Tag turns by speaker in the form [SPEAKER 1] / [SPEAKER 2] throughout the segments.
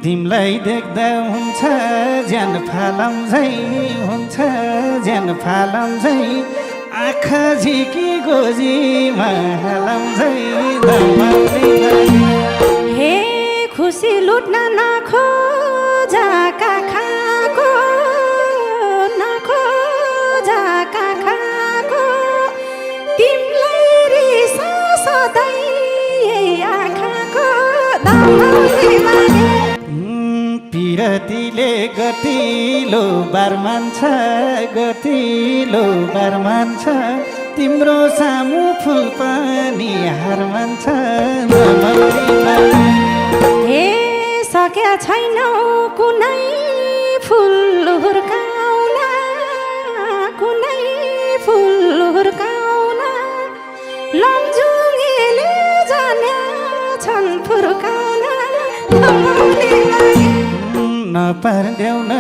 [SPEAKER 1] तिमलाई देख्दा हुन्छ ज्यान फालाउँझै हुन्छ ज्यान फालाउँझै आँखा झिकी गोजीमा हालाउँझै
[SPEAKER 2] हे खुसी लुट्न नखोजाका खाको नखोजाका खाको तिमलाई रिसा सधैँ आँखाको
[SPEAKER 1] पिरतीले गतिलो बार मान्छ गतिलो बार मान्छ तिम्रो सामु फुल पनि हार मान्छ
[SPEAKER 2] हे सकेका छैनौ कुनै फुल हुर्काउन कुनै फुल हुर्काउन लम्जुङेले जाने छन् फुर्काउन
[SPEAKER 1] नपार्देऊ न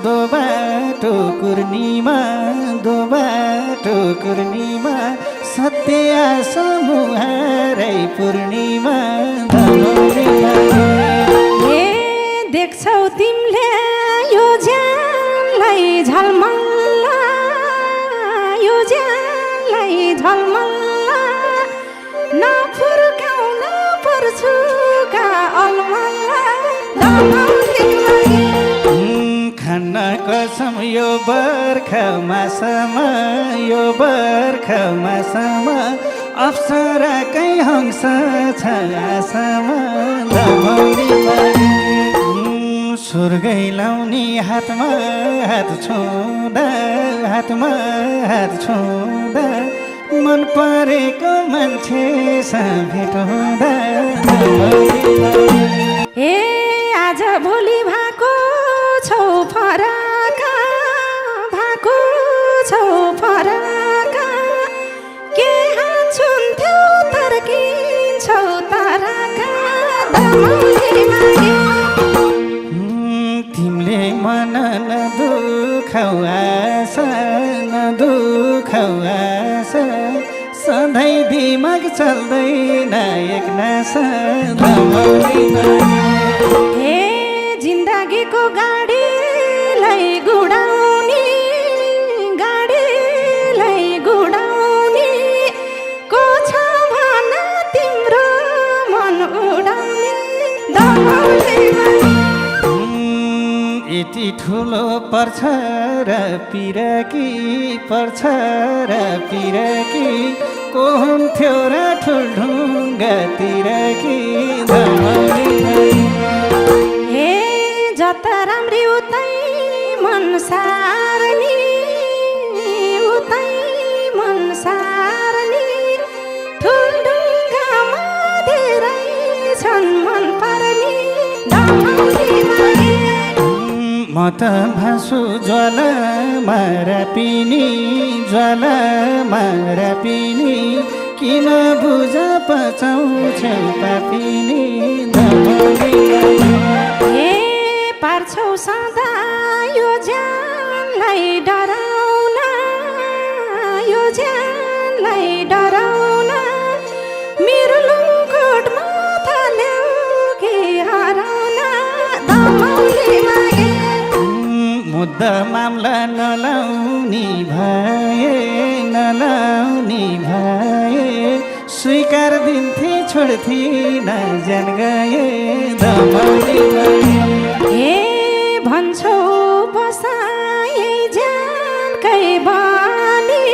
[SPEAKER 1] दो बाटो कुर्नीमा सत्य समुहारै पूर्णिमा
[SPEAKER 2] हे देख्छौ तिमीले यो ज्यानलाई झलमल्ला यो ज्यानलाई झलमल्ला नफुर्काउन पर्छुका अलमल्ला
[SPEAKER 1] खान्न कसम यो बर्खा मासमा अप्सराकै हंस छ आसमा स्वर्गै लाउने हातमा हात छुँदा मन परेको मान्छेसँग भेट हुँदा
[SPEAKER 2] हे आज भोलि भएको छौ फराका के हान्छुन्थ्यौ तर्किन्छौ ताराका
[SPEAKER 1] तिमीले मन नदुखाउ आशा सधैँ दिमाग चल्दैन एक नासा
[SPEAKER 2] हे जिन्दगीको गाडीलाई गुडाउने को छ भन तिम्रो मन उडाउने
[SPEAKER 1] यति ठुलो पर्छ र पिरकी को हुन्थ्यो र ठुल्ढुङ्गातिर कि
[SPEAKER 2] हे जता राम्री उतै मन सार्नी ठुल्ढुङ्गामा धेरै छन् मन पर्ने
[SPEAKER 1] म त भासु ज्वालामा रापिनी किन बुझ पचाउँछौ पापिनी
[SPEAKER 2] हे पार्छौ सदा यो ज्यानलाई डराउन मेरो लुङ्गोटमा थाल्यौ के हराउन
[SPEAKER 1] मुद्दा मामला नलाउने भए स्वीकार दिन्थे छोड्थिन जान गए
[SPEAKER 2] हे भन्छौ बसाए जानकै बानी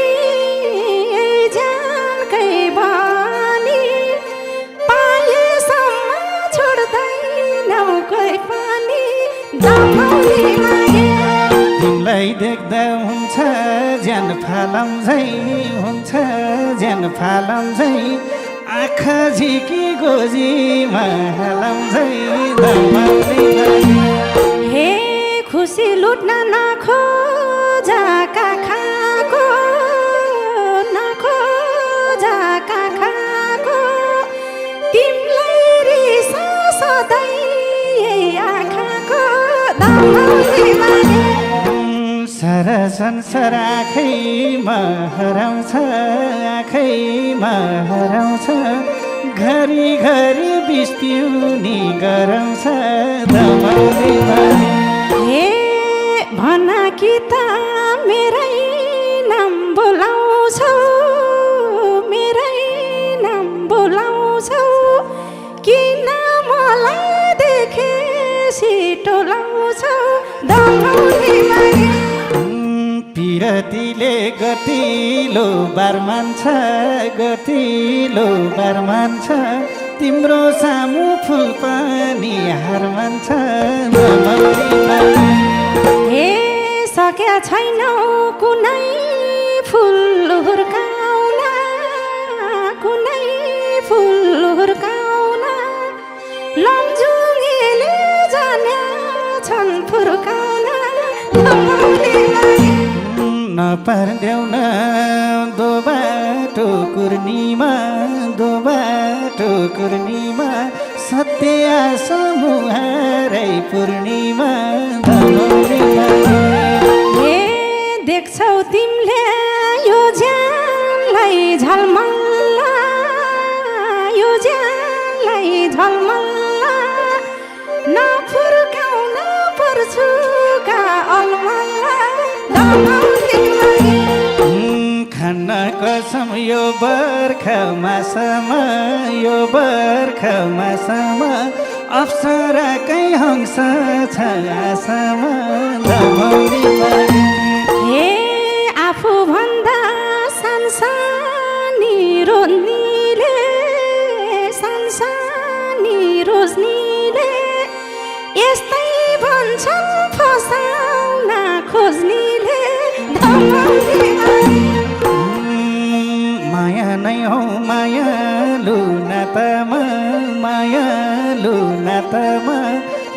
[SPEAKER 2] पाएसम्म छोड्दैनौ कोही पनि
[SPEAKER 1] तिमीलाई देख्दा हुन्छ ज्यान फालाउँझै आँखा झिकी गोजीमा हालाउँझै
[SPEAKER 2] हे खुसी लुट्न नखोजाका खाको तिमीलाई रिसा सधैँ आँखाको
[SPEAKER 1] सारा संसार आँखैमा हराउँछ घरी घरी बिस पिउनी गराउँछ दमौलीमा
[SPEAKER 2] हे भन कि त मेरै नाम बोलाउँछौ मेरै नाम बोलाउँछौ किन मलाई देखेसी टोलाउँछौ दमौलीमा
[SPEAKER 1] पिरतीले गतिलो बार मान्छ गतिलो बार मान्छ तिम्रो सामु फुल पनि हार मान्छ दमौलीमा
[SPEAKER 2] हे सकेका छैनौ कुनै फुल हुर्काउन कुनै फुल हुर्काउन लमजुङेले जान्या छन् फुर्काउन
[SPEAKER 1] नपर्देऊ न दो बाटो कुर्नीमा सत्य समुहारै पूर्णिमा दमौलीमा
[SPEAKER 2] हे देख्छौ तिमीले यो ज्यानलाई झलमल्ला यो ज्यानलाई झलमल्ला नफुर्काउन पर्छु का अलमल्ला दमौलीमा
[SPEAKER 1] खान्न कसम यो बर्खामा अप्सराकै हंस छ आशामा दमौलीमा
[SPEAKER 2] हे आफू भन्दा सानसानी रोज्नीले यस्तै भन्छन् फसाउन खोज्नीले दमौलीमा
[SPEAKER 1] माया नै हौ मायालु नातामा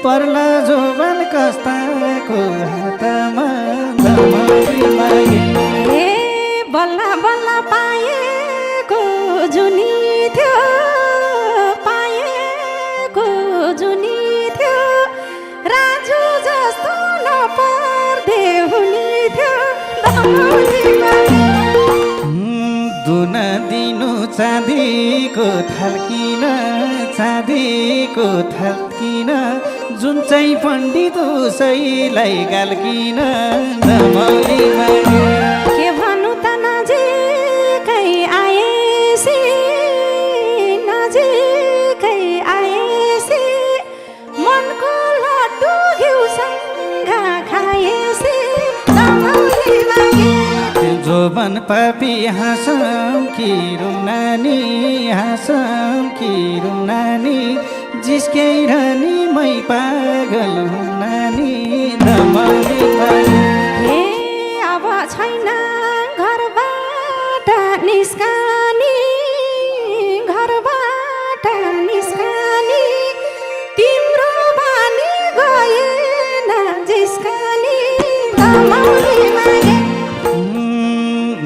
[SPEAKER 1] पर्ला जोबन कस्ताको हातमा दमौलीमा
[SPEAKER 2] हे बल्ल बल्ल पाएको जुनी थियो राजु जस्तो नपर्दे हुने थियो दमौलीमा
[SPEAKER 1] दुन दिनु चाँदीको थाल्किन जुन चाहिँ पण्डित उसैलाई गाल्किन दमौलीमा
[SPEAKER 2] के भन्नु त नजिकै आएसी मनको लड्डु घिउसँग खाएसी दमौलीमा
[SPEAKER 1] जोबन पापी हाँसौँ कि रुम नानी जिस्क्याइरहनी मै पागल हुँ नानी दमौलीमा
[SPEAKER 2] हे अब छैन घरबाट निस्कनी तिम्रो बानी गएन जिस्कनी दमौलीमा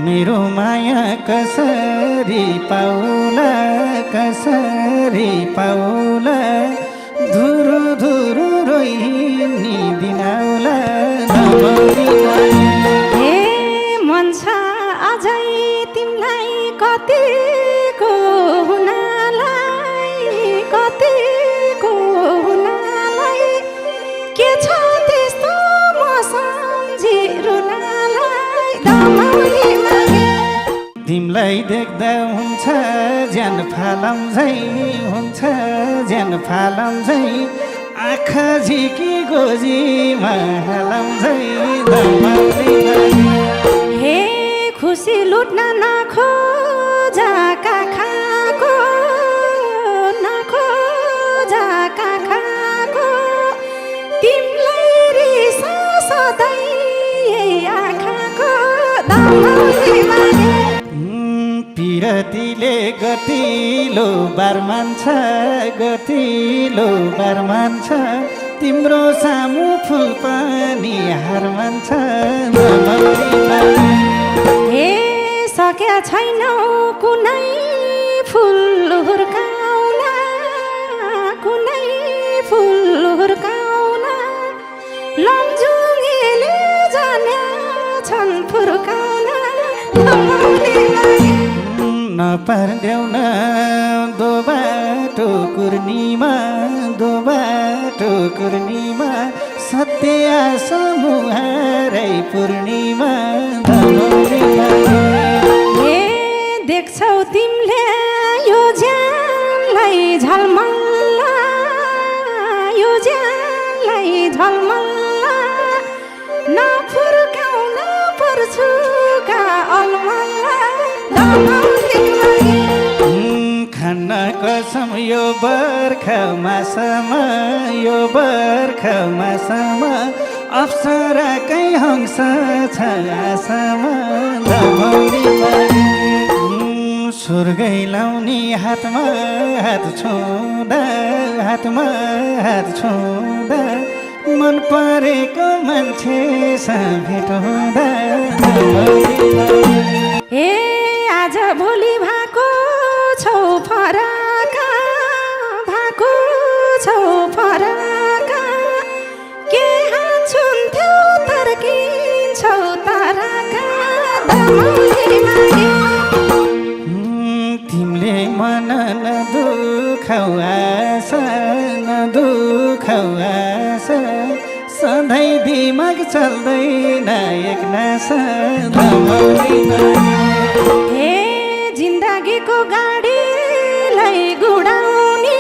[SPEAKER 1] मेरो माया कसरी पाउला धुरु रोइनी दिनाउला दमौलीमा
[SPEAKER 2] हे मन छ अझै तिमीलाई कतिको हुनालाई के छ त्यस्तो म सम्झिरुनालाई दमौलीमा
[SPEAKER 1] तिमीलाई देख्दा हुन्छ ज्यान फालम्झै आँखा झिकी गोजीमा हालम्झै दमौलीमा
[SPEAKER 2] हे खुसी लुट्न नखोजा काखाको तिमीलाई रिसा सधैँ आँखाको दमौलीमा
[SPEAKER 1] पिरतीले गतिलो बार मान्छ तिम्रो सामु फुल पनि हार मान्छ दमौलीमा
[SPEAKER 2] हे सकेका छैनौ कुनै फुल हुर्काउन लमजुङेले जान्या छन् फुर्काउन दमौलीमा
[SPEAKER 1] नपर्देऊ न दो बाटो कुर्नीमा दो बाटो कुर्नीमा सत्य आशा मुहारै पूर्णिमा
[SPEAKER 2] ए देख्छौ तिमीले यो ज्यानलाई झलमल्ला यो ज्यानलाई झलमल्ला नफुर्काउन पर्छुका अलमल्ला
[SPEAKER 1] खान कसम यो बर्खा मासमा यो बर्खा मासमा अप्सराकै हंस छ आसमा स्वर्गै लाउने हातमा हात छुँदा हातमा हात छुँदा मन परेको मान्छेसँग भेट हुँदा
[SPEAKER 2] ए आज भोलि भएको छौ फराका भएको छौ फराका के हान्छुन्थ्यौ तर्किन्छौ ताराका
[SPEAKER 1] तिमीले मन नदुखाउ आशा नदुखाउ आशा सधैँ दिमाग चल्दैन एक नासा
[SPEAKER 2] हे जिन्दगीको गाडीलाई गुडाउने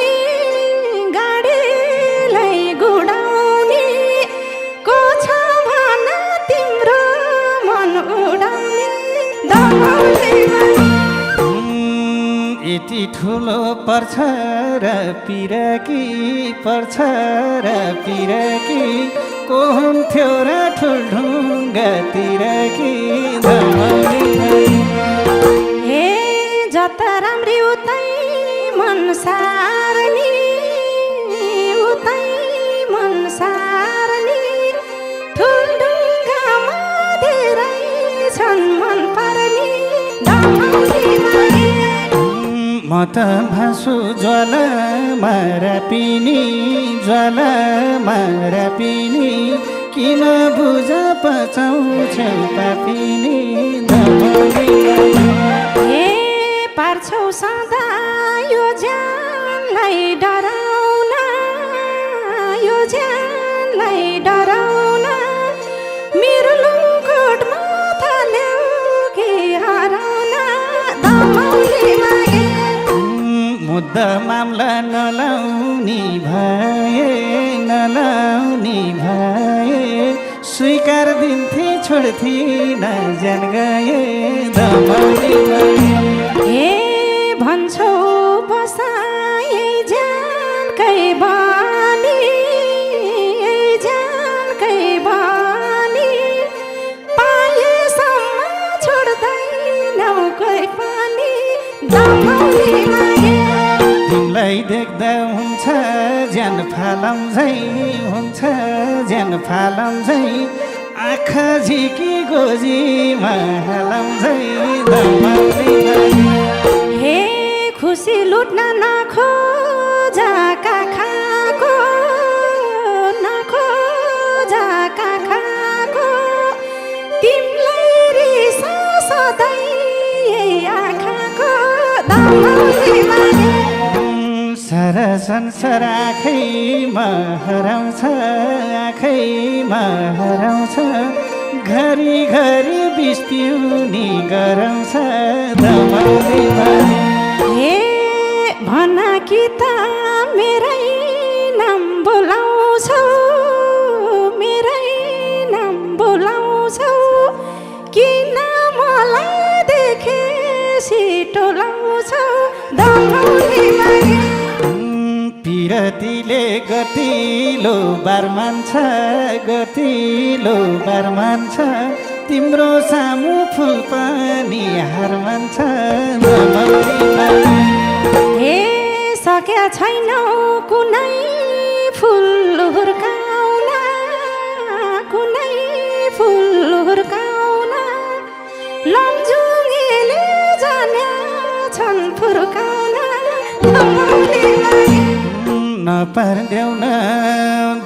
[SPEAKER 2] को छ भन तिम्रो मन उडाउने
[SPEAKER 1] यति ठुलो पर्छ र पिरकी पर्छ र पिरकी को हुन्थ्यो र ठुल्ढुङ्गातिर कि
[SPEAKER 2] हे जता राम्री उतै मन सार्नी उतै मन सार्नी ठुल्ढुङ्गामा धेरै छन् मन पर्ने
[SPEAKER 1] म त भासु ज्वाला मारा पिनी ज्वाला मारा पिनी किन बुझ पचाउँछौ पापिनी
[SPEAKER 2] हे पार्छौ सदा यो ज्यानलाई डराउन यो ज्यानलाई डराउन मेरो लुङ्गोटमा थाल्यौ कि हराउन
[SPEAKER 1] मुद्दा मामला नलाउने भए स्वीकार दिन्थे छोड्थिन जान गए
[SPEAKER 2] हे भन्छौ बसाए जानकै बानी पाएसम्म छोड्दैनौ कोही पानी
[SPEAKER 1] तिमीलाई देख्दा हुन्छ ज्यान फालम्झै हुन्छ ज्यान फालम्झै आँखा झिकी गोजीमा हालम्झै
[SPEAKER 2] हे खुसी लुट्न नखोजा काखाको तिमीलाई रिसा सधैँ आँखाको
[SPEAKER 1] सारा संसार आँखैमा हराउँछ घरी बिस पिउनी गराउँछ
[SPEAKER 2] हे भन कि त मेरै नाम बोलाउँछौ किन मलाई देखेसी टोलाउँछौ
[SPEAKER 1] पिरतीले गतिलो बार मान्छ तिम्रो सामु फुल पनि हार मान्छ
[SPEAKER 2] हे सकेका छैनौ कुनै फुल हुर्काउन लमजुङेले जान्या छन् फुर्काउन
[SPEAKER 1] नपर्देऊ न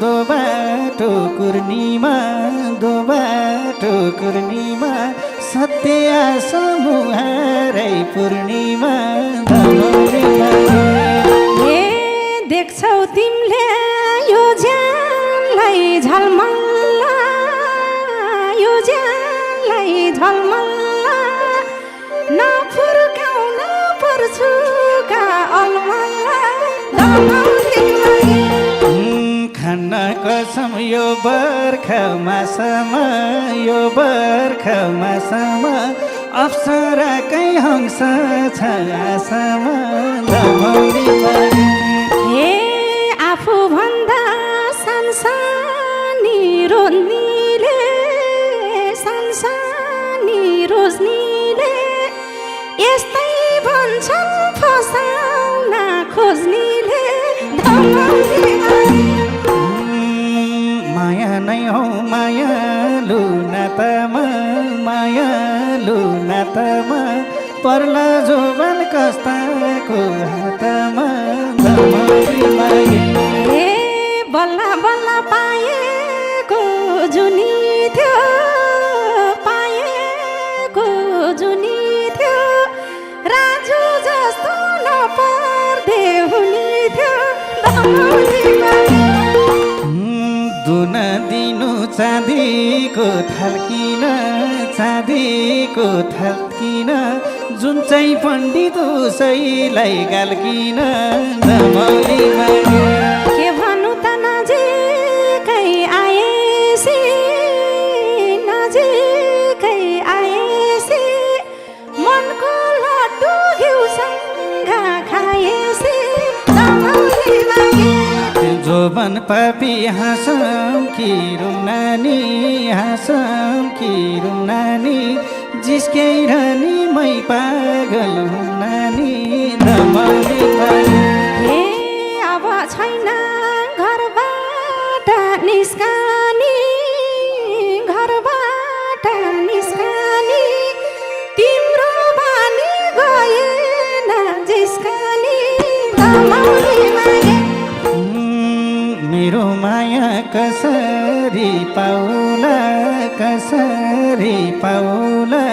[SPEAKER 1] दो बाटो कुर्नीमा सत्य चैते आसमुहारै पूर्णिमा धमौली मागे।
[SPEAKER 2] ए देख्छौ तिमीले यो ज्यानलाई झलमल्ल, यो ज्यानलाई झलमल्ल, नफुर्काउन पर्छुका अलमल्ल धमौली मागे।
[SPEAKER 1] खान्न कसम यो बर्खा मासमा, यो बर्खा मासमा अप्सराकै हंस छ आसमा धमौली मागे।
[SPEAKER 2] हे आफूभन्दा सानसानी रोज्नीले, सानसानी रोज्नीले यस्तै भन्छन् फसाउन खोज्नीले धमौली मागे।
[SPEAKER 1] माया नै हौ मायालु नातामा, मायालु नातामा पर्ला जोबन कस्ताको हातमा धमौली मागे।
[SPEAKER 2] ए बल्ल बल्ल पाएको जुनी थियो, पाएको जुनी थियो, राजु जस्तो नपर्दे हुने थियो धमौली मागे।
[SPEAKER 1] दुन दिनु चाँदीको थाल्किन, चाँदीको थाल्किन, जुन चाहिँ पण्डित उसैलाई गाल्किन धमौली मागे।
[SPEAKER 2] के भन्नु त नजिकै आएसी, नजिकै आएसी, मनको लड्डु घिउसँग खाएसी धमौली मागे।
[SPEAKER 1] जोबन पापी हाँसम कि रुम नानी, हाँसम कि रुम नानी, जिस्क्याइरहनी मै पागल हुँ नानी धमौली मागे।
[SPEAKER 2] हे अब छैन घरबाट निस्कनी, घरबाट निस्कनी, तिम्रो बानी गएन जिस्कनी धमौली मागे।
[SPEAKER 1] मेरो माया कसरी पाउला, कसरी पाउला,